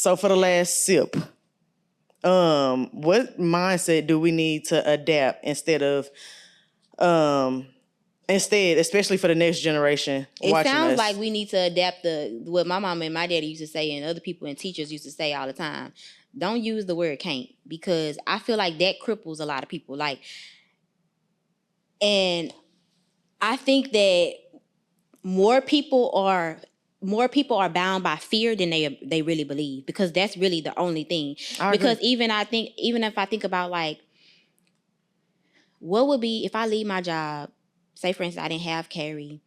So for the last sip, what mindset do we need to adapt especially for the next generation It watching sounds us? like we need to adapt what my mom and my daddy used to say, and other people and teachers used to say all the time. Don't use the word can't, because I feel like that cripples a lot of people. And I think that more people are bound by fear than they really believe, because that's really the only thing. Because even if I think about what would be if I leave my job, say for instance I didn't have Carrie,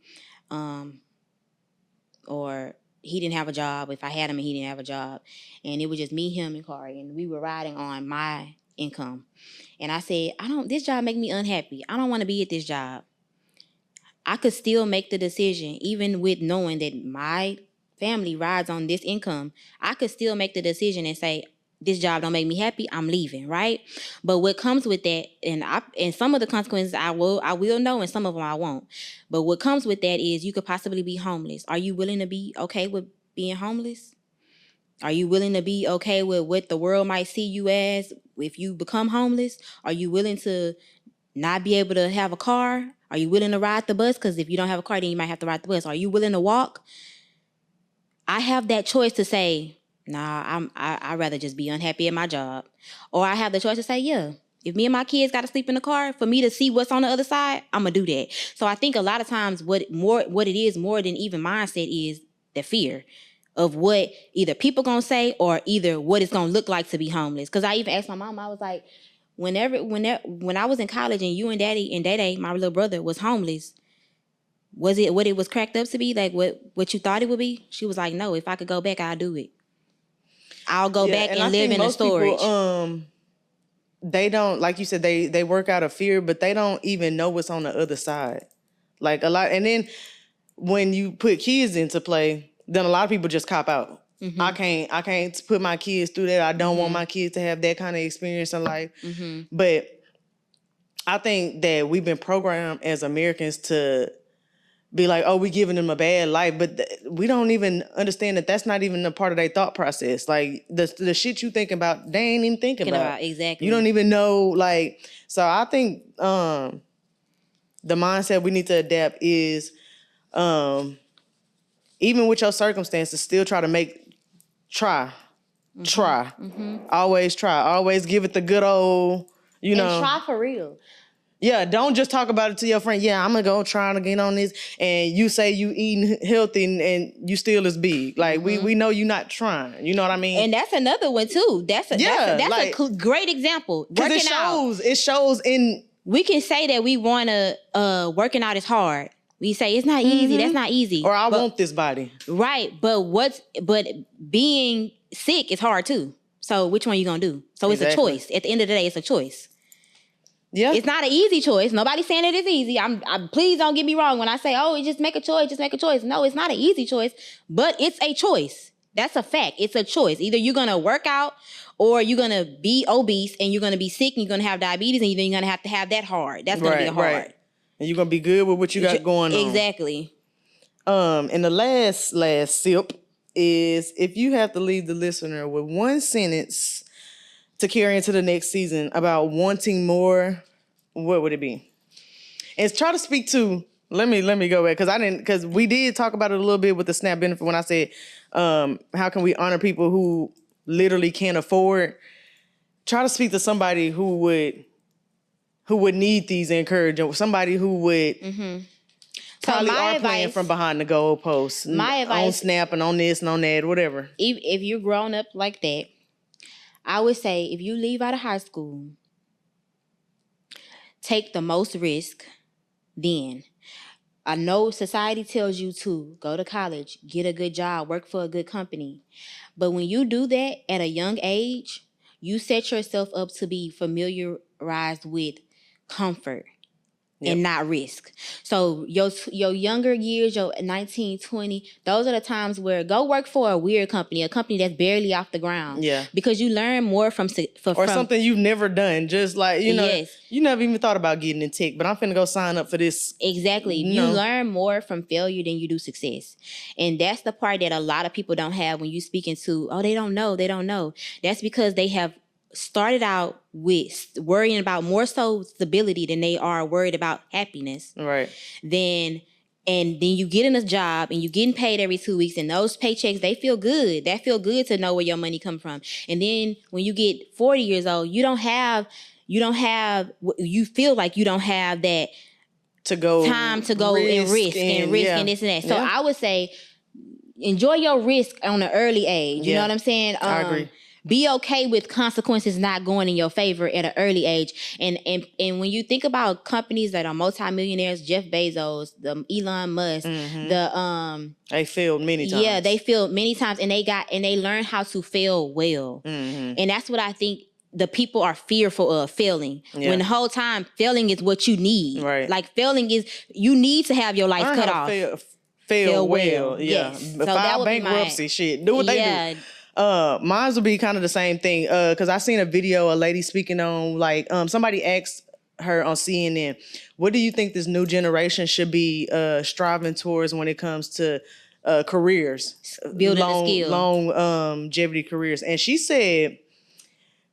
or he didn't have a job, if I had him and he didn't have a job, and it was just me, him, and Kari, and we were riding on my income, and I said, this job make me unhappy, I don't want to be at this job. I could still make the decision, even with knowing that my family rides on this income. I could still make the decision and say, this job don't make me happy, I'm leaving, right? But what comes with that, and some of the consequences I will know, and some of them I won't. But what comes with that is you could possibly be homeless. Are you willing to be okay with being homeless? Are you willing to be okay with what the world might see you as if you become homeless? Are you willing to not be able to have a car? Are you willing to ride the bus? Because if you don't have a car, then you might have to ride the bus. Are you willing to walk? I have that choice to say, nah, I'd rather just be unhappy at my job. Or I have the choice to say, yeah, if me and my kids got to sleep in the car, for me to see what's on the other side, I'm going to do that. So I think a lot of times what it is more than even mindset is the fear of what either people going to say or either what it's going to look like to be homeless. Because I even asked my mom, I was like, when I was in college and you and Daddy and Day, my little brother, was homeless, was it what it was cracked up to be? Like what you thought it would be? She was like, no, if I could go back, I'll do it. I'll go back and live in a storage. People, they don't, like you said, they work out of fear, but they don't even know what's on the other side. Like a lot, and then when you put kids into play, then a lot of people just cop out. Mm-hmm. I can't put my kids through that. I don't want my kids to have that kind of experience in life. Mm-hmm. But I think that we've been programmed as Americans to be like, oh, we giving them a bad life, but we don't even understand that that's not even a part of their thought process. Like the shit you think about, they ain't even thinking about. Exactly. You don't even know, like, so I think the mindset we need to adapt is even with your circumstances, still try. Mm-hmm. Always try. Always give it the good old, and try for real. Yeah, don't just talk about it to your friend. Yeah, I'm going to go try to get on this. And you say you eating healthy and you still is big. Like, we know you're not trying. You know what I mean? And that's another one, too. That's a great example. Because it shows in... We can say that we want to... working out is hard. We say, it's not easy. That's not easy. Or I want this body. Right. But being sick is hard, too. So which one you going to do? So it's a choice. At the end of the day, it's a choice. Yeah. It's not an easy choice. Nobody's saying it is easy. Please don't get me wrong when I say, oh, just make a choice, just make a choice. No, it's not an easy choice, but it's a choice. That's a fact. It's a choice. Either you're going to work out or you're going to be obese and you're going to be sick and you're going to have diabetes and then you're going to have that hard. That's going to be hard. Right. And you're going to be good with what you got going on. Exactly. And the last sip is, if you have to leave the listener with one sentence to carry into the next season about wanting more, what would it be? And try to speak to, let me go back, because we did talk about it a little bit with the SNAP benefit when I said, how can we honor people who literally can't afford? Try to speak to somebody who would need these encouragement, somebody who would probably are playing from behind the goalposts. My advice on SNAP and on this and on that, whatever. If you're grown up like that, I would say if you leave out of high school, take the most risk then. I know society tells you to go to college, get a good job, work for a good company. But when you do that at a young age, you set yourself up to be familiarized with comfort. and not risk. So your younger years, your 19, 20, those are the times where go work for a weird company, a company that's barely off the ground. Yeah. Because you learn more from something you've never done. Just like, Yes. you never even thought about getting in tech, but I'm finna go sign up for this. Exactly. You learn more from failure than you do success. And that's the part that a lot of people don't have when you speaking to, oh, they don't know. That's because they have started out with worrying about more so stability than they are worried about happiness. Right. And then you get in a job and you're getting paid every 2 weeks, and those paychecks, they feel good. That feel good to know where your money comes from. And then when you get 40 years old, you feel like you don't have that time to go and risk and this and that. So I would say enjoy your risk on an early age. You know what I'm saying? I agree. Be okay with consequences not going in your favor at an early age. And when you think about companies that are multimillionaires, Jeff Bezos, the Elon Musk, they failed many times. Yeah, they failed many times, and they learned how to fail well. And that's what I think the people are fearful of, failing. When the whole time failing is what you need. Right. Like failing is, you need to have your life cut off. Fail well. Yeah. Yes. So file bankruptcy shit. Do what they do. Mine would be kind of the same thing. Because I seen a video, a lady speaking on, like, somebody asked her on CNN, what do you think this new generation should be striving towards when it comes to careers, building a skill, longevity careers? And she said,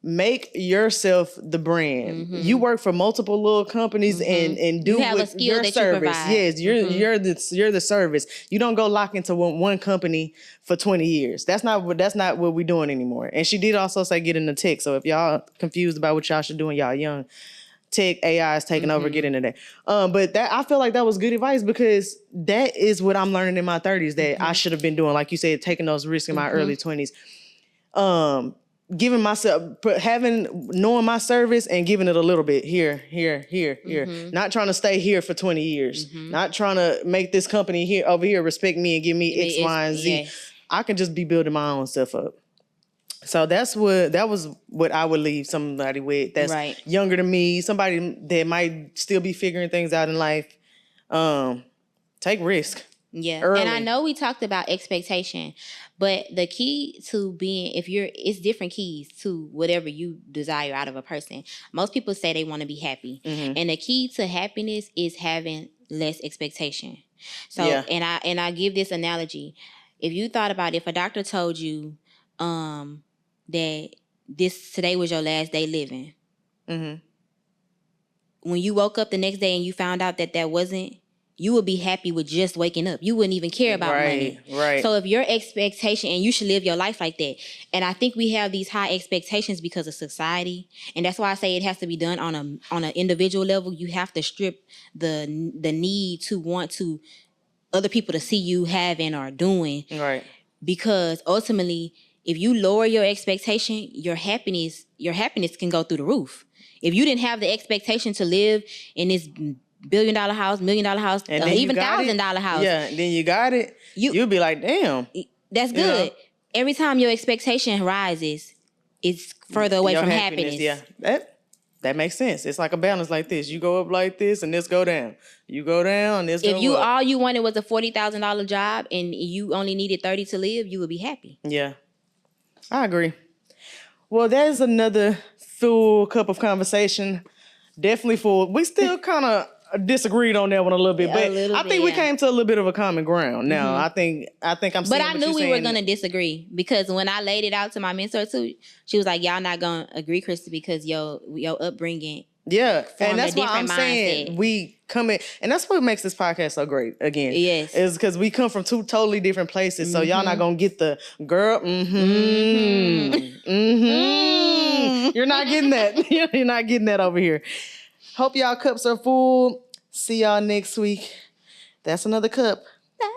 make yourself the brand. You work for multiple little companies and do with your service. Yes, you're the service. You don't go lock into one company for 20 years. That's not what we're doing anymore. And she did also say get into tech. So if y'all confused about what y'all should do when y'all young, tech, AI is taking over, get into that. But that, I feel like that was good advice, because that is what I'm learning in my 30s that I should have been doing. Like you said, taking those risks in my early 20s. Giving myself, knowing my service and giving it a little bit here. Not trying to stay here for 20 years. Not trying to make this company over here respect me and give me X, Y, and Z. Yes. I can just be building my own stuff up. So that was what I would leave somebody with that's younger than me, somebody that might still be figuring things out in life. Take risk. Yeah. Early. And I know we talked about expectation, but the key to it's different keys to whatever you desire out of a person. Most people say they want to be happy. And the key to happiness is having less expectation. So, and I give this analogy. If you thought about if a doctor told you, that today was your last day living. When you woke up the next day and you found out that wasn't, you would be happy with just waking up. You wouldn't even care about money. Right. So if your expectation, and you should live your life like that. And I think we have these high expectations because of society. And that's why I say it has to be done on an individual level. You have to strip the need to want to other people to see you having or doing. Right. Because ultimately, if you lower your expectation, your happiness can go through the roof. If you didn't have the expectation to live in this $1 billion house, $1 million house, and even $1,000 house. Yeah, then you got it. You'll be like, damn. That's good. You know? Every time your expectation rises, it's further away from happiness. Yeah, that makes sense. It's like a balance like this. You go up like this, and this go down. You go down, this go up. If all you wanted was a $40,000 job, and you only needed 30 to live, you would be happy. Yeah, I agree. Well, there's another full cup of conversation. Definitely full. We still kind of disagreed on that one a little bit, but I think we came to a little bit of a common ground. Now, I think I'm seeing. But I knew we were gonna disagree, because when I laid it out to my mentor too, she was like, "Y'all not gonna agree, Krista, because your upbringing." Yeah, and that's why I'm saying we come in, and that's what makes this podcast so great. Again, yes, is because we come from two totally different places. So y'all not gonna get the girl. You're not getting that. You're not getting that over here. Hope y'all cups are full. See y'all next week. That's another cup. Bye.